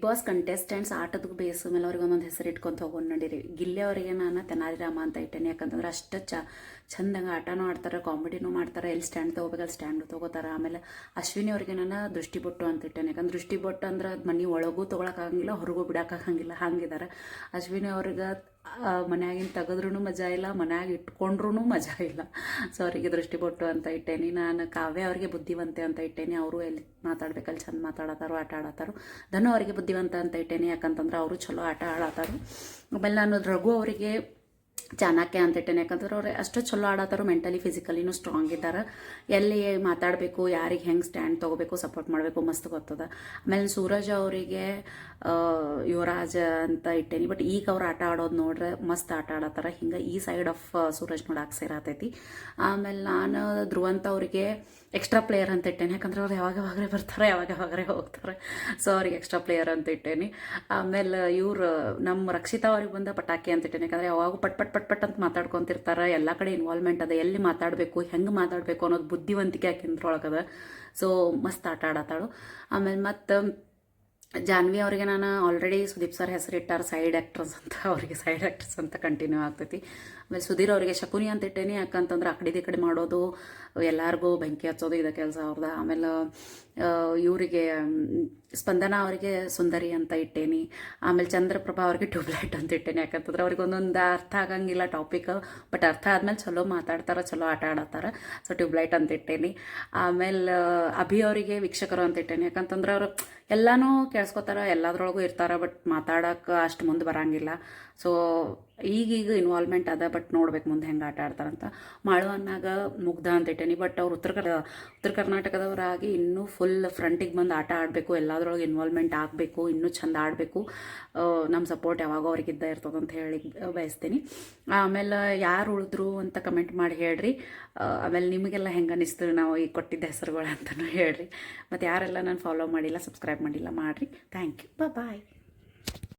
Boss contestants ಆಟದ base ಮೇಲೆ ಅವ್ರಿಗೆ ಒಂದೊಂದು ಹೆಸರು ಇಟ್ಕೊಂತ ಹೋಗೋಣ ನಡೀರಿ. ಗಿಲ್ಲಿ ಅವರಿಗೆ ನಾನು ತೆನಾಲಿ ರಾಮ ಅಂತ ಇಟ್ಟೇನೆ. ಯಾಕಂತಂದ್ರೆ ಅಷ್ಟು ಚಂದಂಗೆ ಆಟನೂ ಆಡ್ತಾರೆ, ಕಾಮಿಡಿನೂ ಮಾಡ್ತಾರೆ. ಎಲ್ಲಿ ಸ್ಟ್ಯಾಂಡ್ ತೊಗೋಬೇಕು ಅಲ್ಲಿ ಸ್ಟ್ಯಾಂಡ್ ತೊಗೋತಾರೆ. ಆಮೇಲೆ ಅಶ್ವಿನಿ ಅವ್ರಿಗೆ ನಾನು ದೃಷ್ಟಿಬೊಟ್ಟು ಅಂತ ಇಟ್ಟೇನೆ. ಯಾಕಂದ್ರೆ ದೃಷ್ಟಿಬೊಟ್ಟು ಅಂದ್ರೆ ಅದು ಮನೆ ಒಳಗೂ ತೊಗೊಳಕ್ಕಾಗಂಗಿಲ್ಲ, ಹೊರಗೂ ಬಿಡೋಕ್ಕಾಗಂಗಿಲ್ಲ, ಹಂಗಿದ್ದಾರೆ. ಅಶ್ವಿನಿ ಅವ್ರಿಗೆ ಮನ್ಯಾಗಿನ ತೆಗೆದ್ರೂ ಮಜಾ ಇಲ್ಲ, ಮನ್ಯಾಗ ಇಟ್ಕೊಂಡ್ರೂ ಮಜಾ ಇಲ್ಲ. ಸೊ ಅವರಿಗೆ ದೃಷ್ಟಿಬೊಟ್ಟು ಅಂತ ಇಟ್ಟೇನಿ. ನಾನು ಕಾವ್ಯ ಅವರಿಗೆ ಬುದ್ಧಿವಂತೆ ಅಂತ ಇಟ್ಟೇನಿ. ಅವರು ಎಲ್ಲಿ ಮಾತಾಡ್ಬೇಕಲ್ಲಿ ಚಂದ ಮಾತಾಡತ್ತಾರೋ, ಆಟ ಆಡತ್ತಾರೋ. ಧನು ಅವರಿಗೆ ಬುದ್ಧಿವಂತ ಅಂತ ಇಟ್ಟೇನಿ, ಯಾಕಂತಂದ್ರೆ ಅವರು ಚಲೋ ಆಟ ಆಡತ್ತಾರು. ಆಮೇಲೆ ನಾನು ರಘು ಅವರಿಗೆ ಚಾಣಕ್ಯ ಅಂತ ಇಟ್ಟೇನೆ. ಯಾಕಂದ್ರೆ ಅವ್ರು ಅಷ್ಟು ಚಲೋ ಆಡತ್ತಾರೋ, ಮೆಂಟಲಿ ಫಿಸಿಕಲಿನೂ ಸ್ಟ್ರಾಂಗ್ ಇದ್ದಾರೆ. ಎಲ್ಲಿ ಮಾತಾಡಬೇಕು, ಯಾರಿಗೆ ಹೆಂಗೆ ಸ್ಟ್ಯಾಂಡ್ ತೊಗೋಬೇಕು, ಸಪೋರ್ಟ್ ಮಾಡಬೇಕು ಮಸ್ತ್ ಗೊತ್ತದ. ಆಮೇಲೆ ಸೂರಜ್ ಅವರಿಗೆ ಯುವರಾಜ್ ಅಂತ ಇಟ್ಟೇನಿ. ಬಟ್ ಈಗ ಅವ್ರು ಆಟ ಆಡೋದು ನೋಡ್ರೆ ಮಸ್ತ್ ಆಟ ಆಡತ್ತಾರ. ಹಿಂಗೆ ಈ ಸೈಡ್ ಆಫ್ ಸೂರಜ್ ನೋಡಕ್ಕೆ ಸೇರತೈತಿ. ಆಮೇಲೆ ನಾನು ಧ್ರುವಂತ ಅವರಿಗೆ ಎಕ್ಸ್ಟ್ರಾ ಪ್ಲೇಯರ್ ಅಂತ ಇಟ್ಟೇನೆ. ಯಾಕಂದ್ರೆ ಅವ್ರು ಯಾವಾಗವಾಗಲೇ ಬರ್ತಾರೆ, ಯಾವಾಗವಾಗಲೇ ಹೋಗ್ತಾರೆ. ಸೊ ಅವ್ರಿಗೆ ಎಕ್ಸ್ಟ್ರಾ ಪ್ಲೇಯರ್ ಅಂತ ಇಟ್ಟೇನಿ. ಆಮೇಲೆ ಇವ್ರು ನಮ್ಮ ರಕ್ಷಿತಾ ಅವ್ರಿಗೆ ಬಂದ ಪಟಾಕಿ ಅಂತ ಇಟ್ಟೇನೆ. ಯಾಕಂದ್ರೆ ಯಾವಾಗ ಪಟ್ ಪಟ್ ಪಟ್ ಪಟ್ ಅಂತ ಮಾತಾಡ್ಕೊತಿರ್ತಾರೆ. ಎಲ್ಲ ಕಡೆ ಇನ್ವಾಲ್ವ್ಮೆಂಟ್ ಅದ, ಎಲ್ಲಿ ಮಾತಾಡಬೇಕು, ಹೆಂಗೆ ಮಾತಾಡಬೇಕು ಅನ್ನೋದು ಬುದ್ಧಿವಂತಿಕೆ ಆಕಿಂದ್ರೊಳಗದ. ಸೊ ಮಸ್ತ್ ಆಟ ಆಡತ್ತಾಳು. ಆಮೇಲೆ ಮತ್ತು ಜಾನ್ವಿ ಅವರಿಗೆ ನಾನು ಆಲ್ರೆಡಿ ಸುದೀಪ್ ಸರ್ ಹೆಸರಿಟ್ಟಾರ ಸೈಡ್ ಆ್ಯಕ್ಟ್ರಸ್ ಅಂತ, ಅವರಿಗೆ ಸೈಡ್ ಆ್ಯಕ್ಟ್ರಸ್ ಅಂತ ಕಂಟಿನ್ಯೂ ಆಗ್ತೈತಿ. ಆಮೇಲೆ ಸುಧೀರ್ ಅವರಿಗೆ ಶಕುನಿ ಅಂತ ಇಟ್ಟೇನಿ. ಯಾಕಂತಂದ್ರೆ ಆ ಕಡೆ ಈ ಕಡೆ ಮಾಡೋದು, ಎಲ್ಲರಿಗೂ ಬೆಂಕಿ ಹಚ್ಚೋದು ಇದು ಕೆಲಸ ಅವ್ರದ್ದು. ಆಮೇಲೆ ಇವರಿಗೆ ಸ್ಪಂದನ ಅವರಿಗೆ ಸುಂದರಿ ಅಂತ ಇಟ್ಟೇನಿ. ಆಮೇಲೆ ಚಂದ್ರಪ್ರಭಾ ಅವ್ರಿಗೆ ಟ್ಯೂಬ್ಲೈಟ್ ಅಂತ ಇಟ್ಟೇನಿ. ಯಾಕಂತಂದ್ರೆ ಅವ್ರಿಗೆ ಒಂದೊಂದು ಅರ್ಥ ಆಗಂಗಿಲ್ಲ ಟಾಪಿಕ್, ಬಟ್ ಅರ್ಥ ಆದ್ಮೇಲೆ ಚಲೋ ಮಾತಾಡ್ತಾರೆ, ಚಲೋ ಆಟ ಆಡತ್ತಾರ. ಸೊ ಟ್ಯೂಬ್ಲೈಟ್ ಅಂತ ಇಟ್ಟೇನಿ. ಆಮೇಲೆ ಅಭಿ ಅವರಿಗೆ ವೀಕ್ಷಕರು ಅಂತ ಇಟ್ಟೇನಿ. ಯಾಕಂತಂದ್ರೆ ಅವರು ಎಲ್ಲನೂ ಕೇಳಿಸ್ಕೊತಾರೆ, ಎಲ್ಲದ್ರೊಳಗೂ ಇರ್ತಾರೆ, ಬಟ್ ಮಾತಾಡೋಕೆ ಅಷ್ಟು ಮುಂದೆ ಬರೋಂಗಿಲ್ಲ. ಸೊ ಈಗೀಗ ಇನ್ವಾಲ್ವ್ಮೆಂಟ್ ಅದ, ಬಟ್ ನೋಡ್ಬೇಕು ಮುಂದೆ ಹೆಂಗೆ ಆಟ ಆಡ್ತಾರಂತ. ಮಾಳು ಅನ್ನಾಗ ಮುಗ್ಧ ಅಂತ ಇಟ್ಟೇನಿ. ಬಟ್ ಅವ್ರು ಉತ್ತರ ಕರ್ನಾಟಕದವರಾಗಿ ಇನ್ನೂ ಫುಲ್ ಫ್ರಂಟಿಗೆ ಬಂದು ಆಟ ಆಡಬೇಕು, ಎಲ್ಲದ್ರೊಳಗೆ ಇನ್ವಾಲ್ವ್ಮೆಂಟ್ ಆಗಬೇಕು, ಇನ್ನೂ ಚಂದ ಆಡಬೇಕು. ನಮ್ಮ ಸಪೋರ್ಟ್ ಯಾವಾಗೋ ಅವ್ರಿಗೆ ಇದ್ದ ಇರ್ತದೆ ಅಂತ ಹೇಳಿ ಬಯಸ್ತೀನಿ. ಆಮೇಲೆ ಯಾರು ಉಳಿದ್ರು ಅಂತ ಕಮೆಂಟ್ ಮಾಡಿ ಹೇಳ್ರಿ. ಆಮೇಲೆ ನಿಮಗೆಲ್ಲ ಹೆಂಗೆ ಅನಿಸ್ತು ನಾವು ಈಗ ಕೊಟ್ಟಿದ್ದ ಹೆಸರುಗಳು ಅಂತಲೂ ಹೇಳ್ರಿ. ಮತ್ತು ಯಾರೆಲ್ಲ ನಾನು ಫಾಲೋ ಮಾಡಿಲ್ಲ, ಸಬ್ಸ್ಕ್ರೈಬ್ ಮಾಡಿಲ್ಲ, ಮಾಡಿರಿ. Thank you. ಬಾಯ್.